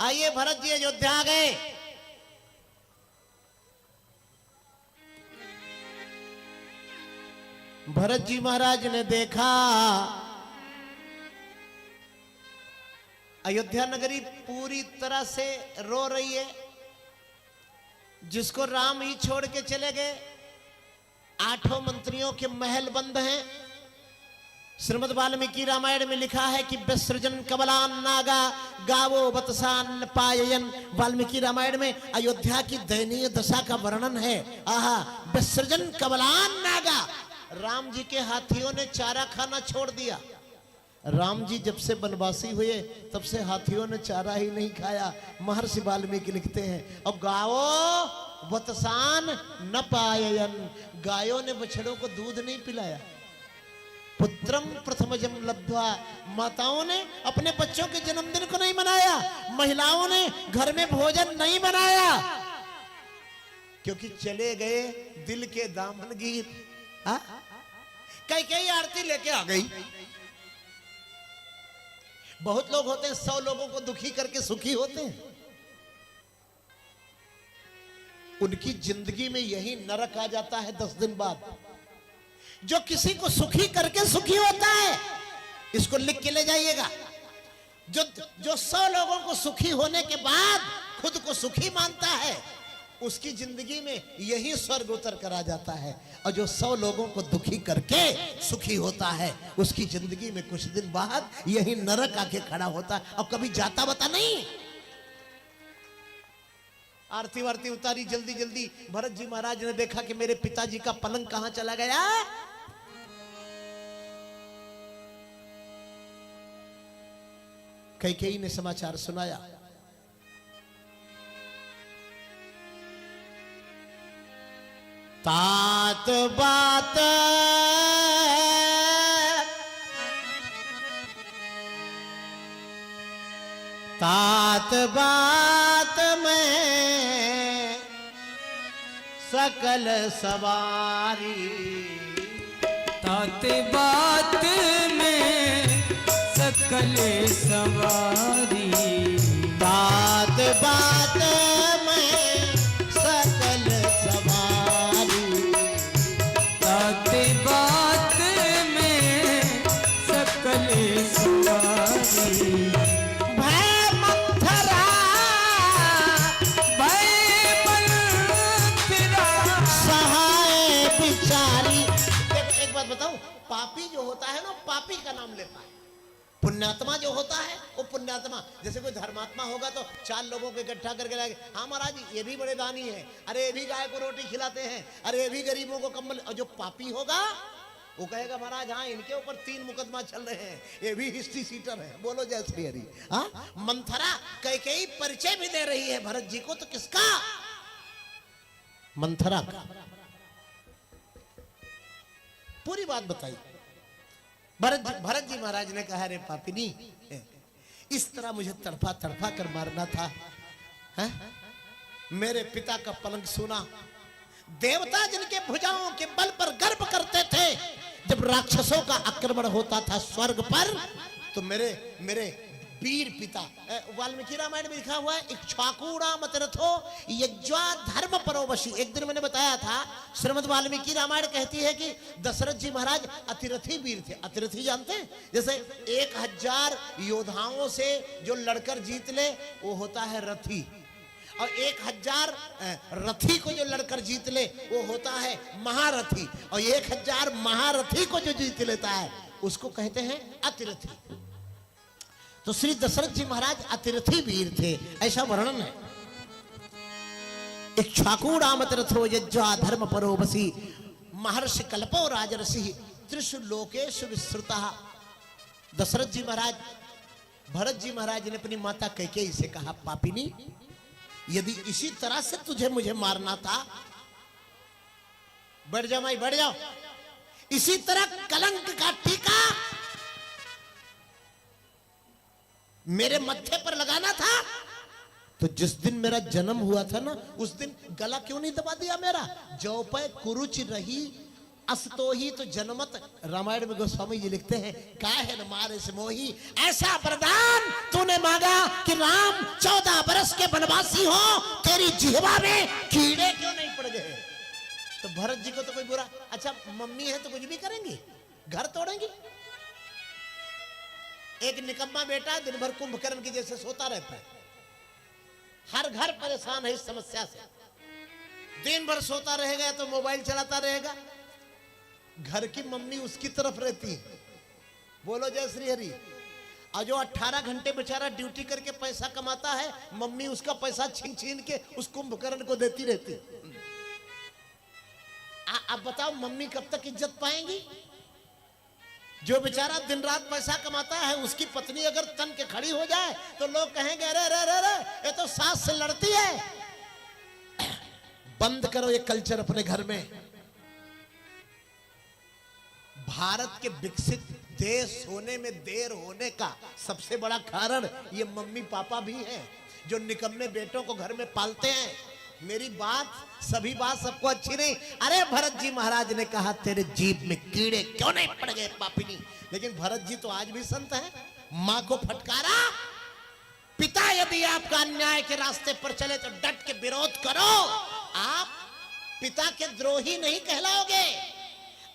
आइए भरत जी अयोध्या आ गए। भरत जी महाराज ने देखा अयोध्या नगरी पूरी तरह से रो रही है, जिसको राम ही छोड़ के चले गए। 8 मंत्रियों के महल बंद हैं। श्रीमद् वाल्मीकि रामायण में लिखा है कि विसृजन कबलान नागा गावो वतसान पाययन। वाल्मीकि रामायण में अयोध्या की दयनीय दशा का वर्णन है। आहा, विसृजन कबलान नागा, राम जी के हाथियों ने चारा खाना छोड़ दिया। राम जी जब से वनवासी हुए तब से हाथियों ने चारा ही नहीं खाया। महर्षि वाल्मीकि लिखते हैं, अब गाओ वतसान न पाययन, गायों ने बछड़ों को दूध नहीं पिलाया। पुत्रम प्रथमजम लब्ध्वा, माताओं ने अपने बच्चों के जन्मदिन को नहीं मनाया। महिलाओं ने घर में भोजन नहीं बनाया, क्योंकि चले गए दिल के दामनगीर। कई आरती लेके आ गई। बहुत लोग होते हैं 100 लोगों को दुखी करके सुखी होते हैं। उनकी जिंदगी में यही नरक आ जाता है 10 दिन बाद। जो किसी को सुखी करके सुखी होता है, इसको लिख के ले जाइएगा। जो 100 लोगों को सुखी होने के बाद खुद को सुखी मानता है, उसकी जिंदगी में यही स्वर्ग उतर कर आ जाता है। और जो 100 लोगों को दुखी करके सुखी होता है, उसकी जिंदगी में कुछ दिन बाद यही नरक आके खड़ा होता है, और कभी जाता बता नहीं। आरती वारती उतारी जल्दी जल्दी। भरत जी महाराज ने देखा कि मेरे पिताजी का पलंग कहां चला गया। कैकेयी ने समाचार सुनाया। तात बात तात बात में सकल सवारी, तात बात में सकल सवारी, तात बात में सकल सवारी, तात बात में सकल सवारी। पापी जो होता है ना, पापी का नाम लेता है। पुण्यात्मा जो होता है वो पुण्यात्मा। जैसे कोई धर्मात्मा होगा तो 4 लोगों को इकट्ठा करके लाएंगे, हाँ महाराज ये भी बड़े दानी है, अरे ये भी गाय को रोटी खिलाते हैं, अरे ये भी गरीबों को कंबल। और जो पापी होगा वो कहेगा महाराज हाँ इनके ऊपर 3 मुकदमा चल रहे हैं, ये भी हिस्ट्री सीटर है। बोलो जय श्री हरि। हाँ, मंथरा कैकेयी परिचय भी दे रही है भरत जी को, तो किसका? मंथरा का। पूरी बात बताई। भरत जी महाराज ने कहा, रे पापिनी, इस तरह मुझे तड़फा तड़फा कर मारना था, है? मेरे पिता का पलंग सोना, देवता जिनके भुजाओं के बल पर गर्व करते थे, जब राक्षसों का आक्रमण होता था स्वर्ग पर, तो मेरे वीर पिता, वाल्मीकि रामायण में लिखा हुआ है, इक्ष्वाकुणा मतरथो यज्वा धर्म परोवशी। एक दिन मैंने बताया था, श्रीमद् वाल्मीकि रामायण कहती है कि दशरथ जी महाराज अतिरथी वीर थे। अतिरथी जानते हैं? जैसे 1000 योद्धाओं से जो लड़कर जीत ले वो होता है रथी, और 1000 रथी को जो लड़कर जीत ले वो होता है महारथी, और 1000 महारथी को जो जीत लेता है उसको कहते हैं अतिरथी। तो श्री दशरथ जी महाराज अतिरथी वीर थे, ऐसा वर्णन है। इक्ष्वाकुणामतिरथो यज्वा धर्म परोवसी, महर्षि कल्पो राजर्षि त्रिषु लोकेषु विस्तृतः। दशरथ जी महाराज, भरत जी महाराज ने अपनी माता कैकेयी से कहा, पापिनी यदि इसी तरह से तुझे मुझे मारना था, बढ़ जाओ माई बढ़ जाओ, इसी तरह कलंक का टीका मेरे मत्थे पर लगाना था, तो जिस दिन मेरा जन्म हुआ था ना, उस दिन गला क्यों नहीं दबा दिया मेरा? जौ पे कुरुच रही असतो ही तो जनमत। रामायण में गोस्वामी जी लिखते हैं, काहे न मारे से मोही, ऐसा वरदान तूने मांगा कि राम 14 बरस के वनवासी हो, तेरी जिह्वा में कीड़े क्यों नहीं पड़ गए। तो भरत जी को तो कोई बुरा, अच्छा मम्मी है तो कुछ भी करेंगी, घर तोड़ेंगी। एक निकम्मा बेटा दिन भर कुंभकर्ण की जैसे सोता रहता है, हर घर परेशान है इस समस्या से। दिन भर सोता रहेगा तो मोबाइल चलाता रहेगा, घर की मम्मी उसकी तरफ रहती है, बोलो जय श्री हरि। और जो 18 घंटे बेचारा ड्यूटी करके पैसा कमाता है, मम्मी उसका पैसा छीन छीन के उस कुंभकर्ण को देती रहती। अब बताओ मम्मी कब तक इज्जत पाएंगी। जो बेचारा दिन रात पैसा कमाता है, उसकी पत्नी अगर तन के खड़ी हो जाए तो लोग कहेंगे अरे अरे अरे अरे ये तो सास से लड़ती है। बंद करो ये कल्चर अपने घर में। भारत के विकसित देश होने में देर होने का सबसे बड़ा कारण ये मम्मी पापा भी हैं, जो निकम्मे बेटों को घर में पालते हैं। मेरी बात, सभी बात सबको अच्छी नहीं। अरे भरत जी महाराज ने कहा तेरे जीभ में कीड़े क्यों नहीं पड़ गए पापिनी। लेकिन भरत जी तो आज भी संत हैं। मां को फटकारा, पिता यदि आपका अन्याय के रास्ते पर चले तो डट के विरोध करो। आप पिता के द्रोही नहीं कहलाओगे,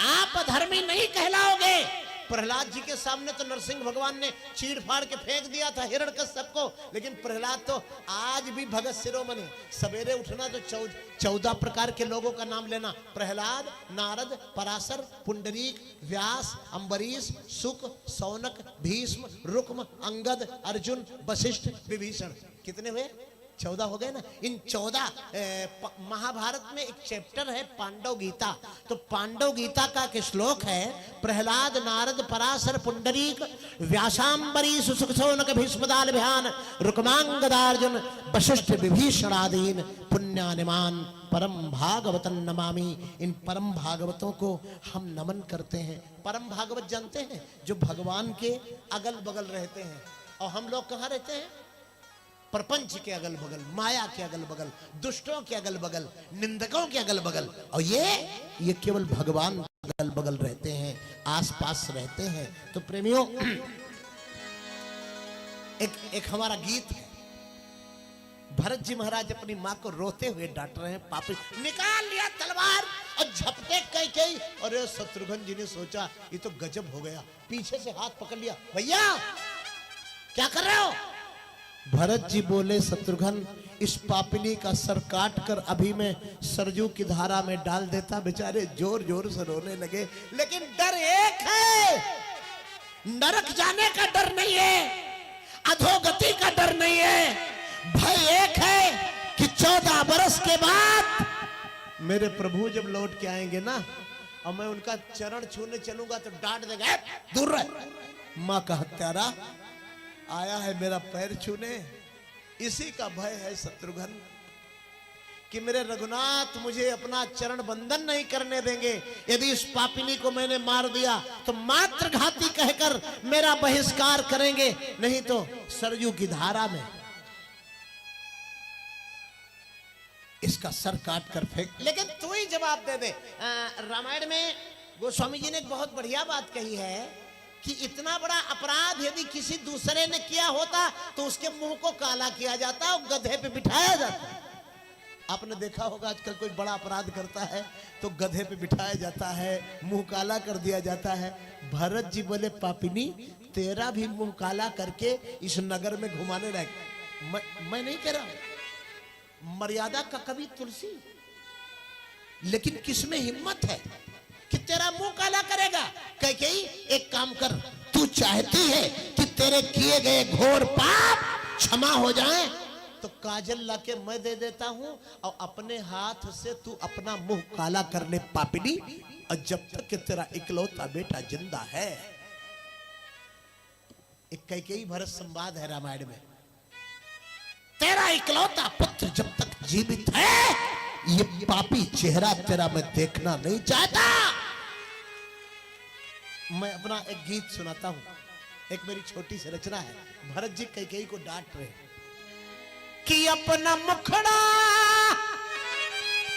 आप अधर्मी नहीं कहलाओगे। प्रहलाद जी के सामने तो नरसिंह भगवान ने चीड़ फाड़ के फेंक दिया था हिरण्यकश्यप को, लेकिन प्रहलाद तो आज भी भगत शिरोमणि। सवेरे उठना तो 14 प्रकार के लोगों का नाम लेना, प्रहलाद, नारद, पराशर, पुंडरीक, व्यास, अम्बरीश, शुक, सौनक, भीष्म, रुक्म, अंगद, अर्जुन, वशिष्ठ, विभीषण। कितने हुए? 14 हो गए ना। इन 14 महाभारत में एक चैप्टर है पांडव गीता। तो पांडव गीता का एक श्लोक है, प्रहलाद, नारद, पराशर, पुंडरीक, व्यासांबरीश, सुखसौनक, भीष्मदालभ्यान, रुक्मांगदार्जुन, वशिष्ठ, विभीषणादीन पुण्यानिमान परम भागवतन नमामि। इन परम भागवतों को हम नमन करते हैं। परम भागवत जानते हैं, जो भगवान के अगल बगल रहते हैं। और हम लोग कहाँ रहते हैं? प्रपंच के अगल बगल, माया के अगल बगल, दुष्टों के अगल बगल, निंदकों के अगल बगल। और ये केवल भगवान अगल बगल रहते हैं, आसपास रहते हैं। तो प्रेमियों, एक हमारा गीत है। भरत जी महाराज अपनी माँ को रोते हुए डांट रहे हैं, पापी। निकाल लिया तलवार और झपटे कई। और शत्रुघ्न जी ने सोचा ये तो गजब हो गया, पीछे से हाथ पकड़ लिया, भैया क्या कर रहे हो? भरत जी बोले, शत्रुघ्न इस पापिनी का सर काट कर अभी मैं सरजू की धारा में डाल देता। बेचारे जोर जोर से रोने लगे। लेकिन डर एक है, नरक जाने का डर नहीं है, अधोगति का डर नहीं है। भय एक है कि 14 बरस के बाद मेरे प्रभु जब लौट के आएंगे ना, और मैं उनका चरण छूने चलूंगा तो डांट देगा, दूर रह। मां का हत्यारा आया है मेरा पैर छूने। इसी का भय है शत्रुघ्न, कि मेरे रघुनाथ मुझे अपना चरण बंधन नहीं करने देंगे। यदि इस पापिनी को मैंने मार दिया तो मात्र घाती कहकर मेरा बहिष्कार करेंगे, नहीं तो सरयू की धारा में इसका सर काट कर फेंक। लेकिन तू ही जवाब दे दे। रामायण में गोस्वामी जी ने एक बहुत बढ़िया बात कही है कि इतना बड़ा अपराध यदि किसी दूसरे ने किया होता तो उसके मुंह को काला किया जाता और गधे पे बिठाया जाता। आपने देखा होगा आजकल कोई बड़ा अपराध करता है तो गधे पे बिठाया जाता है, मुंह काला कर दिया जाता है। भरत जी बोले, पापिनी तेरा भी मुंह काला करके इस नगर में घुमाने लायक। मैं नहीं कह रहा, मर्यादा का कवि तुलसी, लेकिन किसमें हिम्मत है कि तेरा मुंह काला करेगा? कैकेयी एक काम कर, तू चाहती है कि तेरे किए गए घोर पाप क्षमा हो जाएं, तो काजल लाके मैं दे देता हूं और अपने हाथ से तू अपना मुंह काला कर ले पापिनी। और जब तक कि तेरा इकलौता बेटा जिंदा है। एक कैकेयी भरत संवाद है रामायण में। तेरा इकलौता पुत्र जब तक जीवित है, ये पापी चेहरा तेरा मैं देखना नहीं चाहता। मैं अपना एक गीत सुनाता हूं, एक मेरी छोटी सी रचना है। भरत जी कैकेयी को डांट रहे कि अपना मुखड़ा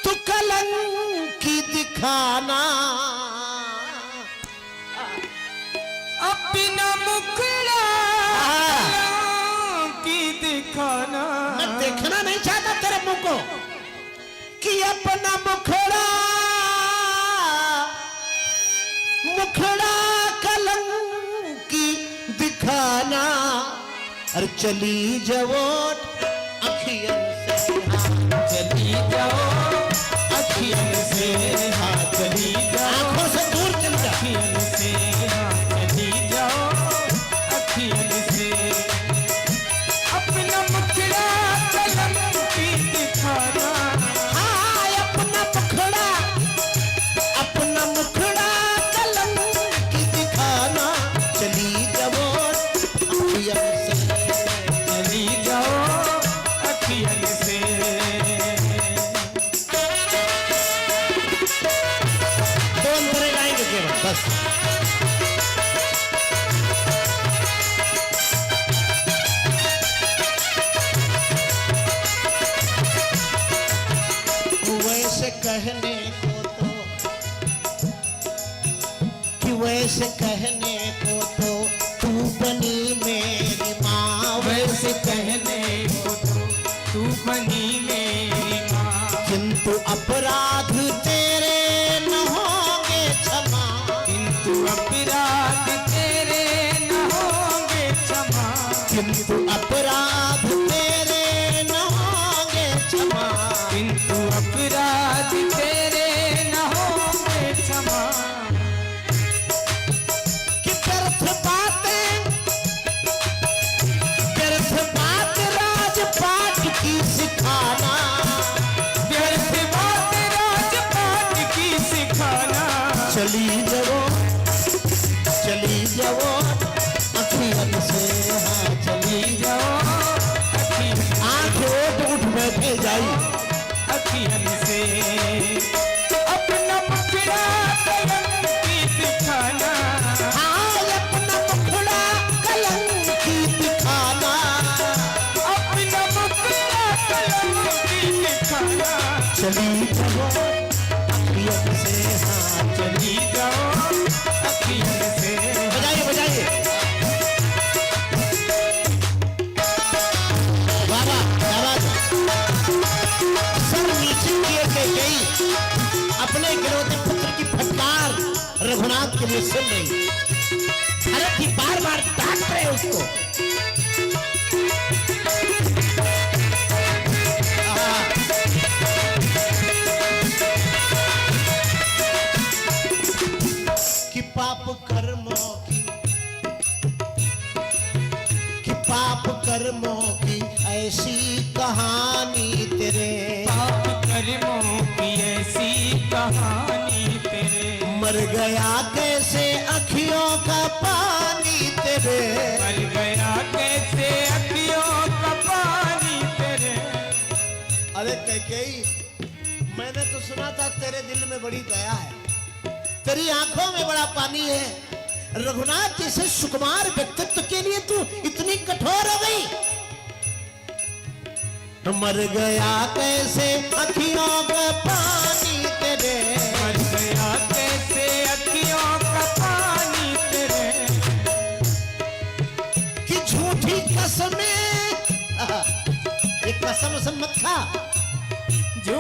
तू कलंकी दिखाना, देखना नहीं चाहता तेरे मुंह को कि अपना मुखड़ा मुखड़ा कलंकी दिखाना। और चली जाओ अखियन से हाँ, चली जाओ अखियन से हाँ, चली जाओ आंखों से दूर चल जा। अखियन से हाँ, चली जाओ अखियन से। अपना मुखड़ा कलंकी दिखाना। हाँ, अपना मुखड़ा कलंकी दिखाना। चली जाओ अखियन से, चली जाओ अखियन से। दो अंतरे गाएंगे केवल बस। वैसे कहने को तो कि वैसे कहने को तो तू बनी मेरी माँ। वैसे कहने को तो तू बनी मेरी माँ। किंतु अपराध तेरे न होंगे क्षमा। किंतु अपराध तेरे न होंगे क्षमा। किंतु अपराध तेरे न होंगे क्षमा। किंतु अपराध तेरे न होंगे क्षमा। कि व्यर्थ बात राजपाट की सिखाना। व्यर्थ बात राजपाट की सिखाना। चली जाओ अखियन से हाँ, चली जाओ अखियन आंख ओट उठ बैठे जाई। अखियन से। अपना मुखड़ा कलंकी दिखाना। हाँ, अपना मुखड़ा कलंकी दिखाना। अपना मुखड़ा कलंकी दिखाना। चली जाओ अखियन से हाँ, चली जाओ अखियन से। बजाइए बजाइए बाबा क्या बात है। सर नीचे किए के गई अपने गिरौते पुत्र की फटकार रघुनाथ के लिए सुन रही। अरे कि बार बार डांट रहे उसको। कि पाप कर्मों की ऐसी कहानी तेरे। पाप कर्मों की ऐसी कहानी तेरे। मर गया कैसे अखियों का पानी तेरे। मर गया कैसे अखियों का पानी तेरे। अरे कैकेयी, मैंने तो सुना था तेरे दिल में बड़ी दया है, तेरी आंखों में बड़ा पानी है। रघुनाथ जैसे सुकुमार व्यक्तित्व के लिए तू इतनी कठोर हो गई। मर गया कैसे अखियों का पानी तेरे। मर गया कैसे अखियों का पानी तेरे। कि झूठी कसमें, ये कसम मत खा। जो